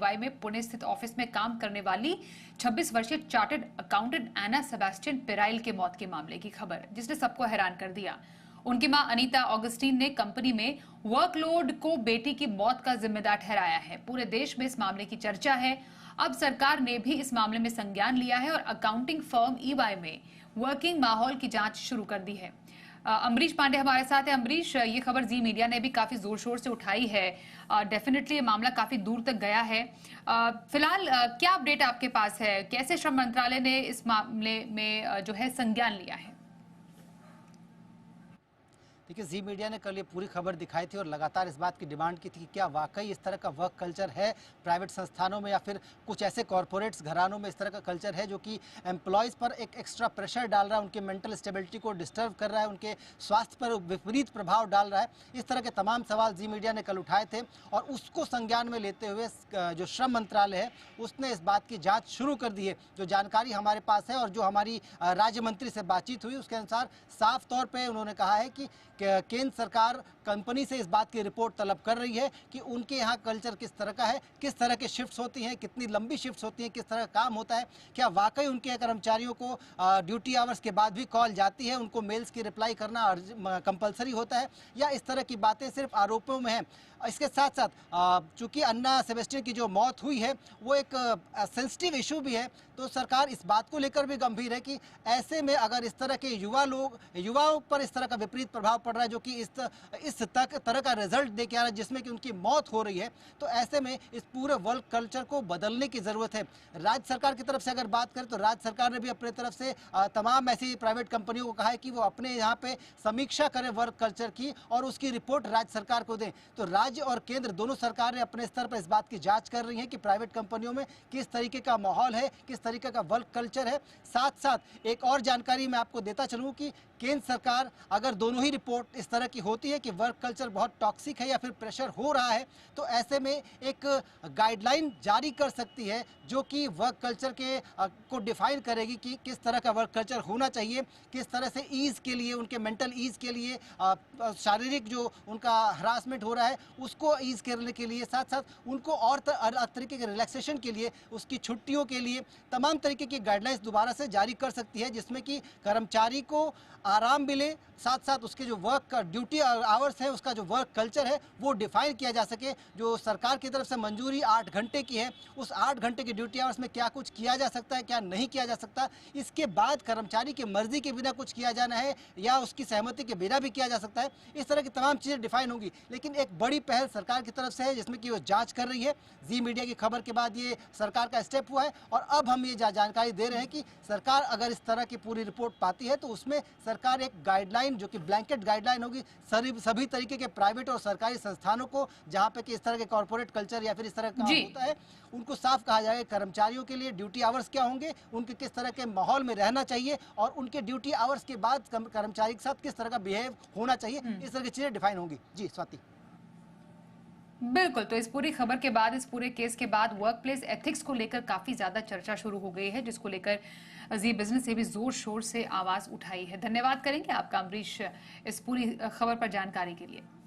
EY में पुणे स्थित office में काम करने वाली 26 वर्षीय चार्टर्ड अकाउंटेंट एना सेबेस्टियन पेराइल के मौत के मामले की खबर, जिसने सबको हैरान कर दिया। उनकी मां अनीता ऑगस्टीन ने कंपनी में वर्कलोड को बेटी की मौत का जिम्मेदार ठहराया है। पूरे देश में इस मामले की चर्चा है। अब सरकार ने भी इस मामले में संज्ञान लिया है और अकाउंटिंग फर्म ईवाई में वर्किंग माहौल की जांच शुरू कर दी है। अमरीश पांडे हमारे साथ है। अमरीश, ये खबर जी मीडिया ने भी काफी जोर शोर से उठाई है। डेफिनेटली ये मामला काफी दूर तक गया है। फिलहाल क्या अपडेट आपके पास है? कैसे श्रम मंत्रालय ने इस मामले में जो है संज्ञान लिया है? देखिए, जी मीडिया ने कल ये पूरी खबर दिखाई थी और लगातार इस बात की डिमांड की थी कि क्या वाकई इस तरह का वर्क कल्चर है प्राइवेट संस्थानों में, या फिर कुछ ऐसे कॉरपोरेट्स घरानों में इस तरह का कल्चर है जो कि एम्प्लॉयज़ पर एक एक्स्ट्रा प्रेशर डाल रहा है, उनके मेंटल स्टेबिलिटी को डिस्टर्ब कर रहा है, उनके स्वास्थ्य पर विपरीत प्रभाव डाल रहा है। इस तरह के तमाम सवाल जी मीडिया ने कल उठाए थे और उसको संज्ञान में लेते हुए जो श्रम मंत्रालय है उसने इस बात की जाँच शुरू कर दी है। जो जानकारी हमारे पास है और जो हमारी राज्य मंत्री से बातचीत हुई उसके अनुसार साफ तौर पर उन्होंने कहा है कि केंद्र सरकार कंपनी से इस बात की रिपोर्ट तलब कर रही है कि उनके यहाँ कल्चर किस तरह का है, किस तरह की शिफ्ट्स होती हैं, कितनी लंबी शिफ्ट्स होती हैं, किस तरह का काम होता है, क्या वाकई उनके कर्मचारियों को ड्यूटी आवर्स के बाद भी कॉल जाती है, उनको मेल्स की रिप्लाई करना कंपलसरी होता है, या इस तरह की बातें सिर्फ आरोपों में हैं। इसके साथ साथ चूंकि अन्ना सेबेस्टियन की जो मौत हुई है वो एक सेंसिटिव इशू भी है, तो सरकार इस बात को लेकर भी गंभीर है कि ऐसे में अगर इस तरह के युवाओं पर इस तरह का विपरीत प्रभाव पड़ रहा है जो कि इस तरह का रिजल्ट दे के आ रहा है जिसमें कि उनकी मौत हो रही है, तो ऐसे में इस पूरे वर्क कल्चर को बदलने की ज़रूरत है। राज्य सरकार की तरफ से अगर बात करें तो राज्य सरकार ने भी अपनी तरफ से तमाम ऐसी प्राइवेट कंपनियों को कहा है कि वो अपने यहाँ पे समीक्षा करें वर्क कल्चर की और उसकी रिपोर्ट राज्य सरकार को दें। तो राज्य और केंद्र दोनों सरकारें अपने स्तर पर इस बात की जाँच कर रही हैं कि प्राइवेट कंपनियों में किस तरीके का माहौल है, किस तरीके का वर्क कल्चर है। साथ साथ एक और जानकारी मैं आपको देता चलूँ कि केंद्र सरकार अगर दोनों ही रिपोर्ट इस तरह की होती है कि वर्क कल्चर बहुत टॉक्सिक है या फिर प्रेशर हो रहा है, तो ऐसे में एक गाइडलाइन जारी कर सकती है जो कि वर्क कल्चर के को डिफाइन करेगी कि किस तरह का वर्क कल्चर होना चाहिए, किस तरह से ईज़ के लिए, उनके मेंटल ईज़ के लिए, शारीरिक जो उनका हरासमेंट हो रहा है उसको ईज़ करने के लिए, साथ साथ उनको और तरीके के रिलैक्सेशन के लिए, उसकी छुट्टियों के लिए तमाम तरीके की गाइडलाइंस दोबारा से जारी कर सकती है जिसमें कि कर्मचारी को आराम मिले, साथ साथ उसके जो वर्क का ड्यूटी आवर्स है, उसका जो वर्क कल्चर है वो डिफाइन किया जा सके। जो सरकार की तरफ से मंजूरी 8 घंटे की है, उस 8 घंटे की ड्यूटी आवर्स में क्या कुछ किया जा सकता है, क्या नहीं किया जा सकता, इसके बाद कर्मचारी की मर्जी के बिना कुछ किया जाना है या उसकी सहमति के बिना भी किया जा सकता है। इस तरह की तमाम चीज़ें डिफाइन होंगी। लेकिन एक बड़ी पहल सरकार की तरफ से है जिसमें कि वो जाँच कर रही है। जी मीडिया की खबर के बाद ये सरकार का स्टेप हुआ है और अब हम ये जानकारी दे रहे हैं कि सरकार अगर इस तरह की पूरी रिपोर्ट पाती है तो उसमें सरकार एक गाइडलाइन जो कि ब्लैंकेट गाइडलाइन होगी सभी तरीके के प्राइवेट और सरकारी संस्थानों को जहां पे कि इस तरह के कॉर्पोरेट कल्चर या फिर इस तरह का होता है उनको साफ कहा जाएगा कर्मचारियों के लिए ड्यूटी आवर्स क्या होंगे, उनके किस तरह के माहौल में रहना चाहिए और उनके ड्यूटी आवर्स के बाद कर्मचारी के साथ किस तरह का बिहेव होना चाहिए, इस तरह की चीजें डिफाइन होंगी। जी स्वाति। बिल्कुल, तो इस पूरी खबर के बाद, इस पूरे केस के बाद वर्क प्लेस एथिक्स को लेकर काफी ज्यादा चर्चा शुरू हो गई है, जिसको लेकर जी बिजनेस से भी जोर शोर से आवाज उठाई है। धन्यवाद करेंगे आपका अमरीश इस पूरी खबर पर जानकारी के लिए।